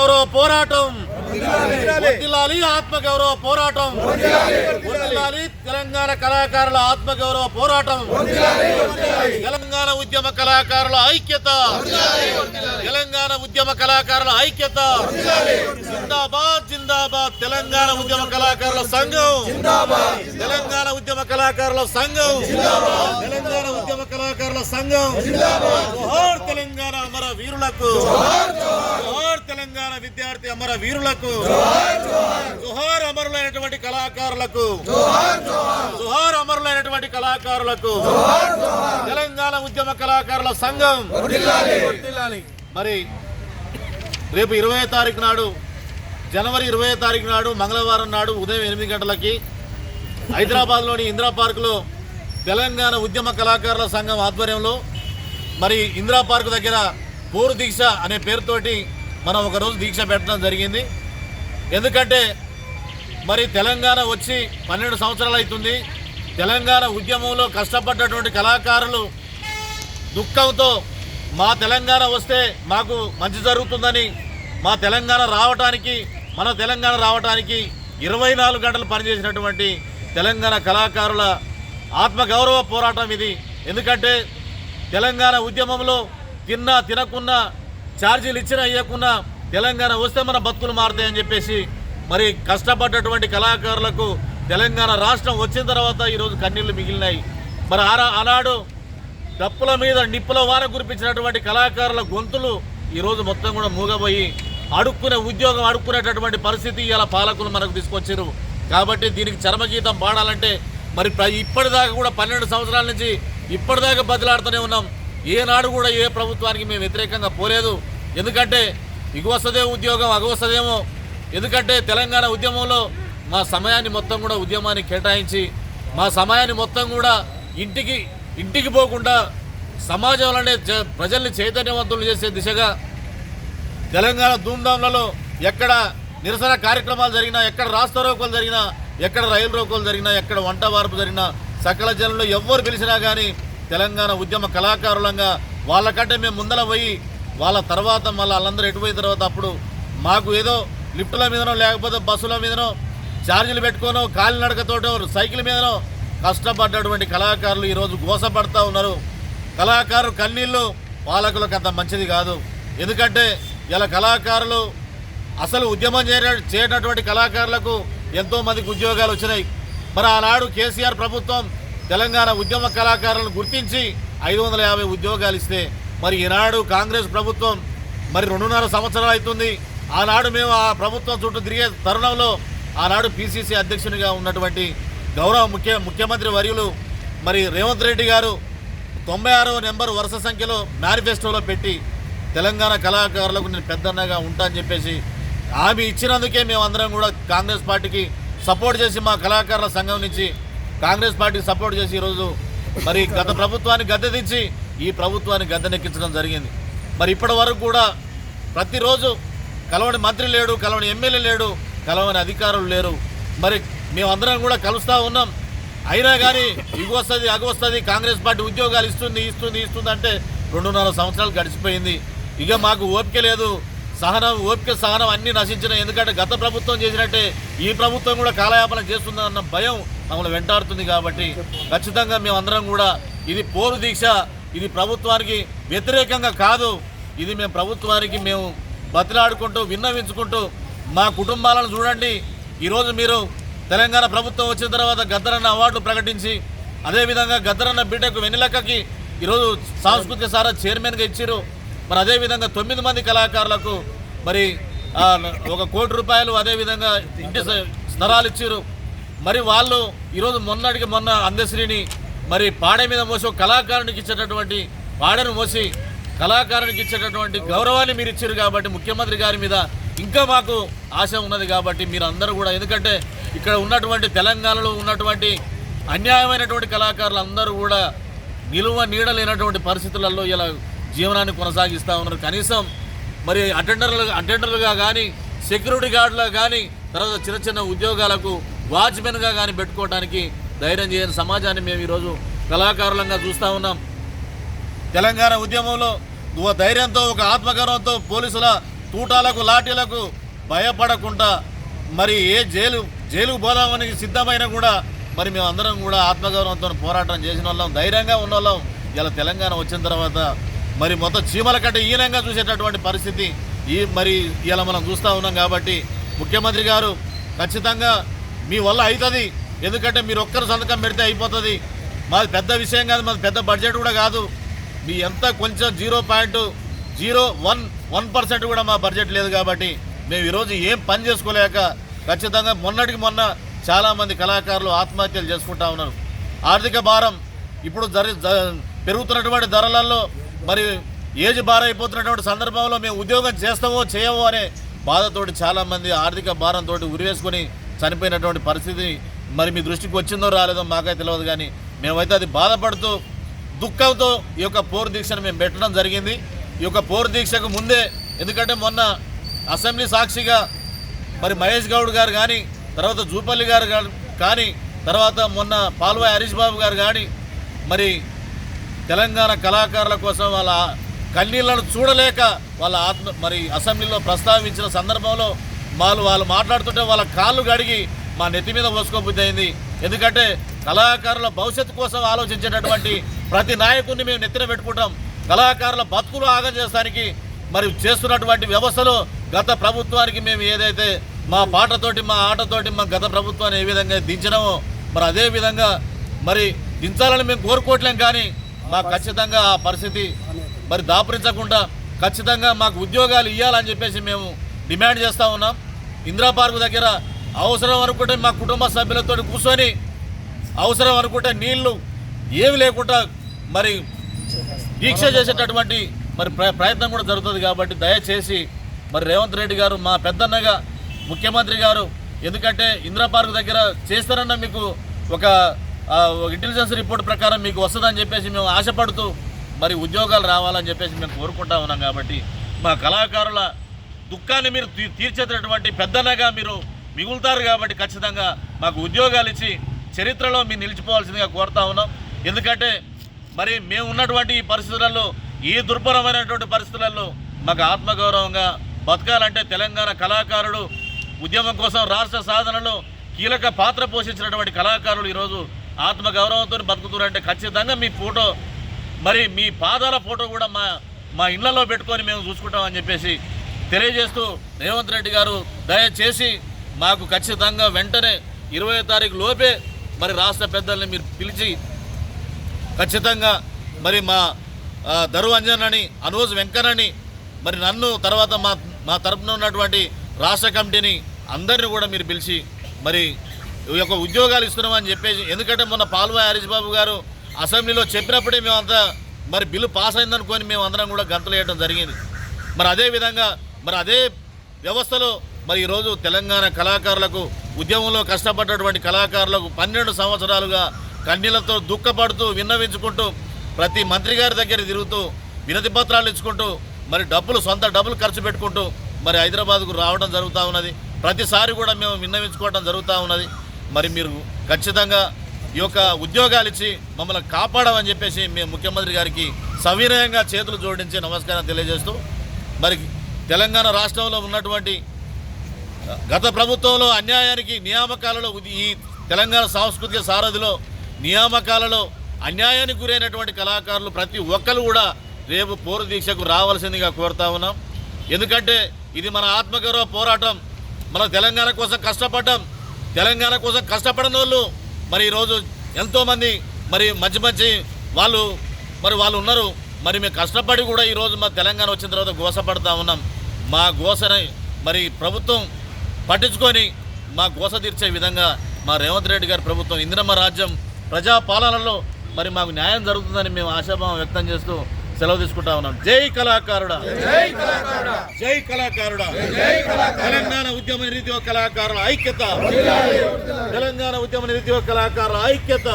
ఆత్మగౌరవ పోరాటం వర్ధిల్లాలి, ఆత్మగౌరవ పోరాటం వర్ధిల్లాలి, తెలంగాణ కళాకారుల ఆత్మగౌరవ పోరాటం, తెలంగాణ ఉద్యమ కళాకారుల ఐక్యత, తెలంగాణ ఉద్యమ కళాకారుల ఐక్యత, జిందాబాద్ జిందాబాద్ తెలంగాణ ఉద్యమ కళాకారుల సంఘం, తెలంగాణ ఉద్యమ కళాకారుల సంఘం, తెలంగాణ ఉద్యమ కళాకారుల సంఘం. జోహార్ తెలంగాణ అమర వీరులకు, జోహార్ తెలంగాణ విద్యార్థి అమర వీరులకు, జోహార్ అమరులైనటువంటి కళాకారులకు, జోహార్ అమరులైనటువంటి కళాకారులకు, తెలంగాణ ఉద్యమ కళాకారుల సంఘం. మరి రేపు 20వ తారీఖు నాడు, జనవరి 20వ తారీఖు నాడు మంగళవారం నాడు ఉదయం 8 గంటలకి హైదరాబాద్లోని ఇందిరా పార్కులో తెలంగాణ ఉద్యమ కళాకారుల సంఘం ఆధ్వర్యంలో మరి ఇందిరా పార్కు దగ్గర పోరు దీక్ష అనే పేరుతోటి మనం ఒకరోజు దీక్ష పెట్టడం జరిగింది. ఎందుకంటే మరి తెలంగాణ వచ్చి 12 సంవత్సరాలు అవుతుంది. తెలంగాణ ఉద్యమంలో కష్టపడ్డటువంటి కళాకారులు దుఃఖంతో మా తెలంగాణ వస్తే మాకు మంచి జరుగుతుందని, మా తెలంగాణ రావటానికి, మన తెలంగాణ రావటానికి 24 గంటలు పనిచేసినటువంటి తెలంగాణ కళాకారుల ఆత్మగౌరవ పోరాటం ఇది. ఎందుకంటే తెలంగాణ ఉద్యమంలో తిన్నా తినకున్నా, ఛార్జీలు ఇచ్చినా ఇవ్వకున్నా తెలంగాణ వస్తే మన బతుకులు మారుతాయని చెప్పేసి మరి కష్టపడ్డటువంటి కళాకారులకు తెలంగాణ రాష్ట్రం వచ్చిన తర్వాత ఈరోజు కన్నీళ్లు మిగిలినాయి. మరి ఆనాడు డప్పుల మీద నిప్పుల వాన కురిపించినటువంటి కళాకారుల గొంతులు ఈరోజు మొత్తం కూడా మూగబోయి అడుక్కునే ఉద్యోగం అడుక్కునేటటువంటి పరిస్థితి ఇలా పాలకులు మనకు తీసుకొచ్చారు. కాబట్టి దీనికి చరమగీతం పాడాలంటే మరి ఇప్పటిదాకా కూడా 12 సంవత్సరాల నుంచి ఇప్పటిదాకా బదిలాడుతూనే ఉన్నాం. ఏనాడు కూడా ఏ ప్రభుత్వానికి మేము వ్యతిరేకంగా పోలేదు. ఎందుకంటే ఇగు వస్తుందే ఉద్యోగం, అగు వస్తుందేమో. ఎందుకంటే తెలంగాణ ఉద్యమంలో మా సమయాన్ని మొత్తం కూడా ఉద్యమానికి కేటాయించి, మా సమయాన్ని మొత్తం కూడా ఇంటికి పోకుండా సమాజంలోనే ప్రజల్ని చైతన్యవంతులు చేసే దిశగా తెలంగాణ ధూమ్ధాంలలో ఎక్కడ నిరసన కార్యక్రమాలు జరిగినా, ఎక్కడ రాస్తారోకోలు జరిగినా, ఎక్కడ రైలు రోకోలు జరిగినా, ఎక్కడ వంట వార్పు జరిగినా, సకల జనంలో ఎవ్వరు పిలిచినా కానీ తెలంగాణ ఉద్యమ కళాకారులంగా వాళ్ళకంటే మేము ముందర పోయి వాళ్ళ తర్వాత మళ్ళీ వాళ్ళందరూ ఎటుపోయిన తర్వాత అప్పుడు మాకు ఏదో లిఫ్టుల మీదనో లేకపోతే బస్సుల మీదనో ఛార్జీలు పెట్టుకోనో కాలినడకతోటో సైకిల్ మీదనో కష్టపడ్డటువంటి కళాకారులు ఈరోజు గోసపడతా ఉన్నారు. కళాకారు కన్నీళ్ళు పాలకులకు అంత మంచిది కాదు. ఎందుకంటే ఇలా కళాకారులు అసలు ఉద్యమం చేయనటువంటి కళాకారులకు ఎంతోమందికి ఉద్యోగాలు వచ్చినాయి. మరి ఆనాడు కేసీఆర్ ప్రభుత్వం తెలంగాణ ఉద్యమ కళాకారులను గుర్తించి 550 ఉద్యోగాలు ఇస్తే, మరి ఈనాడు కాంగ్రెస్ ప్రభుత్వం మరి 2.5 సంవత్సరాలు అవుతుంది. ఆనాడు మేము ఆ ప్రభుత్వం చుట్టూ తిరిగే తరుణంలో ఆనాడు పిసిసి అధ్యక్షునిగా ఉన్నటువంటి గౌరవ ముఖ్యమంత్రి వర్యులు మరి రేవంత్ రెడ్డి గారు 96వ నెంబర్ వరుస సంఖ్యలో మేనిఫెస్టోలో పెట్టి తెలంగాణ కళాకారులకు నేను పెద్దన్నగా ఉంటా అని చెప్పేసి హామీ ఇచ్చినందుకే మేమందరం కూడా కాంగ్రెస్ పార్టీకి సపోర్ట్ చేసి, మా కళాకారుల సంఘం నుంచి కాంగ్రెస్ పార్టీకి సపోర్ట్ చేసి ఈరోజు మరి గత ప్రభుత్వాన్ని గద్దెదించి ఈ ప్రభుత్వాన్ని గద్దెనెక్కించడం జరిగింది. మరి ఇప్పటి వరకు కూడా ప్రతిరోజు కలవని మంత్రి లేడు, కలవని ఎమ్మెల్యే లేడు, కలవని అధికారులు లేరు. మరి మేమందరం కూడా కలుస్తూ ఉన్నాం. అయినా కానీ ఇగు వస్తుంది అగు వస్తుంది, కాంగ్రెస్ పార్టీ ఉద్యోగాలు ఇస్తుంది అంటే 2.5 సంవత్సరాలు గడిచిపోయింది. ఇక మాకు ఓపిక లేదు, ఓపిక సహనం అన్నీ నశించినాయి. ఎందుకంటే గత ప్రభుత్వం చేసినట్టే ఈ ప్రభుత్వం కూడా కాలయాపన చేస్తుందన్న భయం మమ్మల్ని వెంటాడుతుంది. కాబట్టి ఖచ్చితంగా మేమందరం కూడా ఇది పోరు దీక్ష, ఇది ప్రభుత్వానికి వ్యతిరేకంగా కాదు. ఇది మేము ప్రభుత్వానికి మేము బతిలాడుకుంటూ విన్నవించుకుంటూ మా కుటుంబాలను చూడండి. ఈరోజు మీరు తెలంగాణ ప్రభుత్వం వచ్చిన తర్వాత గద్దరన్న అవార్డులు ప్రకటించి, అదేవిధంగా గద్దరన్న బిడ్డకు వెన్నెలక్కకి ఈరోజు సాంస్కృతిక సారా చైర్మన్గా ఇచ్చారు. మరి అదేవిధంగా 9 మంది కళాకారులకు మరి 1 కోటి రూపాయలు అదేవిధంగా ఇంటి స్థలాలు ఇచ్చారు. మరి వాళ్ళు ఈరోజు మొన్న అందశ్రీని మరి పాడే మీద మోసి ఒక కళాకారునికి ఇచ్చేటటువంటి పాడను మోసి కళాకారునికి ఇచ్చేటటువంటి గౌరవాన్ని మీరు ఇచ్చారు. కాబట్టి ముఖ్యమంత్రి గారి మీద ఇంకా మాకు ఆశ ఉన్నది. కాబట్టి మీరు అందరూ కూడా, ఎందుకంటే ఇక్కడ ఉన్నటువంటి తెలంగాణలో ఉన్నటువంటి అన్యాయమైనటువంటి కళాకారులు అందరూ కూడా నిలువ నీడలేనటువంటి పరిస్థితులలో ఇలా జీవనాన్ని కొనసాగిస్తూ ఉన్నారు. కనీసం మరి అటెండర్లుగా కానీ, సెక్యూరిటీ గార్డులుగా కానీ, తర్వాత చిన్న ఉద్యోగాలకు వాచ్మెన్గా కానీ పెట్టుకోవడానికి ధైర్యం చేయని సమాజాన్ని మేము ఈరోజు కళాకారులంగా చూస్తూ ఉన్నాం. తెలంగాణ ఉద్యమంలో ధైర్యంతో, ఒక ఆత్మగౌరవంతో పోలీసుల తూటాలకు లాఠీలకు భయపడకుండా మరి ఏ జైలుకు పోదామని సిద్ధమైన కూడా మరి మేమందరం కూడా ఆత్మగౌరవంతో పోరాటం చేసిన వాళ్ళం, ధైర్యంగా ఉన్న వాళ్ళం. ఇలా తెలంగాణ వచ్చిన తర్వాత మరి మొత్తం చీమల కంటే ఈనంగా చూసేటటువంటి పరిస్థితి మరి ఇలా మనం చూస్తూ ఉన్నాం. కాబట్టి ముఖ్యమంత్రి గారు ఖచ్చితంగా మీ వల్ల అవుతుంది. ఎందుకంటే మీరు ఒక్కరు సంతకం పెడితే అయిపోతుంది. మాది పెద్ద విషయం కాదు, మాది పెద్ద బడ్జెట్ కూడా కాదు. మీ ఎంత కొంచెం 0.01% కూడా మా బడ్జెట్ లేదు. కాబట్టి మేము ఈరోజు ఏం పని చేసుకోలేక ఖచ్చితంగా మొన్నటికి మొన్న చాలామంది కళాకారులు ఆత్మహత్యలు చేసుకుంటా ఉన్నారు. ఆర్థిక భారం ఇప్పుడు పెరుగుతున్నటువంటి ధరలలో మరి ఏజ్ భారం అయిపోతున్నటువంటి సందర్భంలో మేము ఉద్యోగం చేస్తామో చేయమో అనే బాధతోటి చాలామంది ఆర్థిక భారంతో ఉరివేసుకొని చనిపోయినటువంటి పరిస్థితి మరి మీ దృష్టికి వచ్చిందో రాలేదో మాకైతే తెలియదు. కానీ మేమైతే అది బాధపడుతూ దుఃఖంతో ఈ యొక్క పోరు దీక్షను మేము పెట్టడం జరిగింది. ఈ యొక్క పోరు దీక్షకు ముందే, ఎందుకంటే మొన్న అసెంబ్లీ సాక్షిగా మరి మహేష్ గౌడ్ గారు కానీ, తర్వాత జూపల్లి గారు కానీ, తర్వాత మొన్న పాల్వాయి హరీష్ బాబు గారు కానీ మరి తెలంగాణ కళాకారుల కోసం వాళ్ళ కన్నీళ్లను చూడలేక వాళ్ళ మరి అసెంబ్లీలో ప్రస్తావించిన సందర్భంలో వాళ్ళు మాట్లాడుతుంటే వాళ్ళ కాళ్ళు గడిగి మా నెత్తి మీద పోసుకోబుద్ధి అయింది. ఎందుకంటే కళాకారుల భవిష్యత్తు కోసం ఆలోచించేటటువంటి ప్రతి నాయకుడిని మేము నెత్తిన పెట్టుకుంటాం. కళాకారుల బతుకులు ఆగం చేస్తానికి మరి చేస్తున్నటువంటి వ్యవస్థలో గత ప్రభుత్వానికి మేము ఏదైతే మా పాటతోటి మా ఆటతోటి మా గత ప్రభుత్వాన్ని ఏ విధంగా దించినామో మరి అదే విధంగా మరి దించాలని మేము కోరుకోవట్లేం. కానీ మాకు ఖచ్చితంగా ఆ పరిస్థితి మరి దాపురించకుండా ఖచ్చితంగా మాకు ఉద్యోగాలు ఇవ్వాలని చెప్పేసి మేము డిమాండ్ చేస్తూ ఉన్నాం. ఇందిరా పార్కు దగ్గర అవసరం అనుకుంటే మా కుటుంబ సభ్యులతో కూర్చొని, అవసరం అనుకుంటే నీళ్లు ఏమి లేకుండా మరి దీక్ష చేసేటటువంటి మరి ప్రయత్నం కూడా జరుగుతుంది. కాబట్టి దయచేసి మరి రేవంత్ రెడ్డి గారు మా పెద్దన్నగా ముఖ్యమంత్రి గారు, ఎందుకంటే ఇందిరా పార్కు దగ్గర చేస్తారన్న మీకు ఒక ఇంటెలిజెన్స్ రిపోర్ట్ ప్రకారం మీకు వస్తుందని చెప్పేసి మేము ఆశపడుతూ మరి ఉద్యోగాలు రావాలని చెప్పేసి మేము కోరుకుంటా ఉన్నాం. కాబట్టి మా కళాకారుల దుఃఖాన్ని మీరు తీర్చేటటువంటి పెద్దన్నగా మీరు మిగులుతారు. కాబట్టి ఖచ్చితంగా మాకు ఉద్యోగాలు ఇచ్చి చరిత్రలో మీరు నిలిచిపోవాల్సిందిగా కోరుతా ఉన్నాం. ఎందుకంటే మరి మేము ఉన్నటువంటి ఈ పరిస్థితులలో, ఈ దుర్భరమైనటువంటి పరిస్థితులలో మాకు ఆత్మగౌరవంగా బతకాలంటే తెలంగాణ కళాకారుడు ఉద్యమం కోసం రాష్ట్ర సాధనలో కీలక పాత్ర పోషించినటువంటి కళాకారులు ఈరోజు ఆత్మగౌరవంతో బతుకుతున్నారంటే ఖచ్చితంగా మీ ఫోటో మరి మీ పాదాల ఫోటో కూడా మా ఇళ్లలో పెట్టుకొని మేము చూసుకుంటామని చెప్పేసి తెలియజేస్తూ రేవంత్ రెడ్డి గారు దయచేసి మాకు ఖచ్చితంగా వెంటనే 20వ తారీఖు లోపే మరి రాష్ట్ర పెద్దల్ని మీరు పిలిచి ఖచ్చితంగా మరి మా దరు అంజనని, అనోజ్ వెంకన్నని, మరి నన్ను, తర్వాత మా తరపున ఉన్నటువంటి రాష్ట్ర కమిటీని అందరినీ కూడా మీరు పిలిచి మరి ఈ యొక్క ఉద్యోగాలు ఇస్తున్నామని చెప్పేసి, ఎందుకంటే మొన్న పాల్వాయి హరీష్ బాబు గారు అసెంబ్లీలో చెప్పినప్పుడే మేమంతా మరి బిల్లు పాస్ అయిందనుకొని మేము అందరం కూడా గంతులు వేయడం జరిగింది. మరి అదేవిధంగా మరి అదే వ్యవస్థలో మరి ఈరోజు తెలంగాణ కళాకారులకు, ఉద్యమంలో కష్టపడ్డటువంటి కళాకారులకు 12 సంవత్సరాలుగా కన్నీళ్లతో దుఃఖపడుతూ విన్నవించుకుంటూ ప్రతి మంత్రి గారి దగ్గర తిరుగుతూ వినతి పత్రాలు ఇచ్చుకుంటూ మరి సొంత డబ్బులు ఖర్చు పెట్టుకుంటూ మరి హైదరాబాద్కు రావడం జరుగుతూ ఉన్నది. ప్రతిసారి కూడా మేము విన్నవించుకోవడం జరుగుతూ ఉన్నది. మరి మీరు ఖచ్చితంగా ఈ యొక్క ఉద్యోగాలు ఇచ్చి మమ్మల్ని కాపాడమని చెప్పేసి మేము ముఖ్యమంత్రి గారికి సవినయంగా చేతులు జోడించి నమస్కారం తెలియజేస్తూ, మరి తెలంగాణ రాష్ట్రంలో ఉన్నటువంటి గత ప్రభుత్వంలో అన్యాయానికి నియామకాలలో, ఈ తెలంగాణ సాంస్కృతిక సారథిలో నియామకాలలో అన్యాయానికి గురైనటువంటి కళాకారులు ప్రతి ఒక్కరు కూడా రేపు పోరు దీక్షకు రావాల్సిందిగా కోరుతా ఉన్నాం. ఎందుకంటే ఇది మన ఆత్మగౌరవ పోరాటం. మన తెలంగాణ కోసం కష్టపడ్డాం. తెలంగాణ కోసం కష్టపడిన వాళ్ళు మరి ఈరోజు ఎంతోమంది మరి మంచి వాళ్ళు ఉన్నారు. మరి మేము కష్టపడి కూడా ఈరోజు మా తెలంగాణ వచ్చిన తర్వాత గోసపడతా ఉన్నాం. మా గోసని మరి ప్రభుత్వం పట్టించుకొని మా గోస తీర్చే విధంగా మా రేవంత్ రెడ్డి గారి ప్రభుత్వం, ఇందిరమ్మ రాజ్యం ప్రజాపాలనలో మరి మాకు న్యాయం జరుగుతుందని మేము ఆశాభావం వ్యక్తం చేస్తూ సెలవు తీసుకుంటా ఉన్నాం. జై కళాకారుడా, జై కళాకారుడా. తెలంగాణ ఉద్యమ నిరుద్యోగ కళాకారుల ఐక్యత, తెలంగాణ ఉద్యమ నిరుద్యోగ కళాకారుల ఐక్యత.